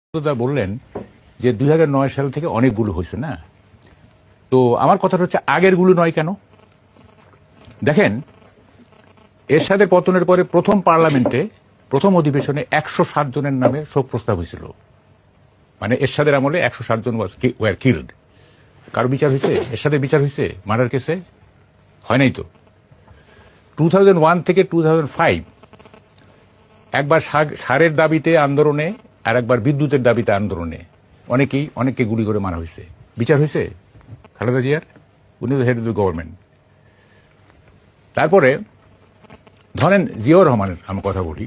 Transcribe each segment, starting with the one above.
যা বললেন যে 2009 সাল থেকে অনেকগুলো হয়েছে না, তো আমার কথা হচ্ছে আগেরগুলো নয় কেন? দেখেন, এরশাদের পতনের পরে প্রথম পার্লামেন্টে প্রথম অধিবেশনে 107 জনের নামে শোক প্রস্তাব হয়েছিল। মানে এরশাদের আমলে 107 জন ওয়ার কিল্ড। কারো বিচার হয়েছে? এরশাদের বিচার হয়েছে মার্ডার কেসে? হয় নাই তো। 2001 থেকে 2005 একবার সারের দাবিতে আন্দোলনে আর একবার বিদ্যুতের দাবিতে আন্দোলনে অনেককে গুলি করে মারা হয়েছে। বিচার হয়েছে খালেদা জিয়ার? উনি তো হেড অফ দ্য গভর্নমেন্ট। তারপরে ধরেন জিয়াউর রহমানের আমি কথা বলি,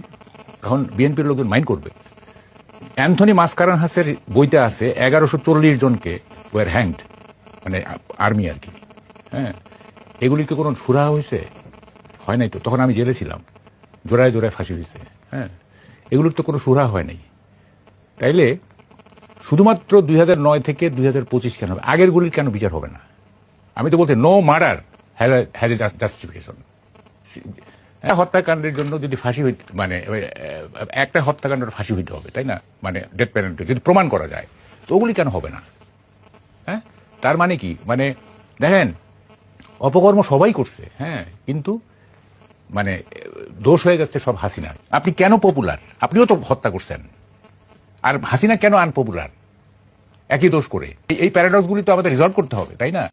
তখন বিএনপির লোকজন মাইন্ড করবে। অ্যান্থনি মাসকারানহাসের বইতে আছে 1140 জনকে ওয়ার হ্যাংড, মানে আর্মি আর কি। হ্যাঁ, এগুলি কি কোনো সুরাহা হয়েছে? হয় নাই তো। তখন আমি জেলে ছিলাম, জোড়ায় জোড়ায় ফাঁসি হয়েছে। হ্যাঁ, এগুলোর তো কোনো সুরাহা হয় নাই। তাইলে শুধুমাত্র 2009 থেকে 2025 কেন হবে? আগেরগুলির কেন বিচার হবে না? আমি তো বলতে no murder has a justification. হত্যাকাণ্ডের জন্য যদি ফাঁসি হইতে, মানে একটা হত্যাকাণ্ডের ফাঁসি হইতে হবে, তাই না? মানে ডেথ পেনাল্টি যদি প্রমাণ করা যায়, তো ওগুলি কেন হবে না? হ্যাঁ, তার মানে কি? মানে দেখেন, অপকর্ম সবাই করছে, হ্যাঁ, কিন্তু মানে দোষ হয়ে যাচ্ছে সব হাসিনার। আপনি কেন পপুলার? আপনিও তো হত্যা করছেন, আর হাসিনা কেন আনপপুলার? একই দোষ করে। এই প্যারাডক্সগুলি তো আমাদের রিজলভ করতে হবে, তাই না?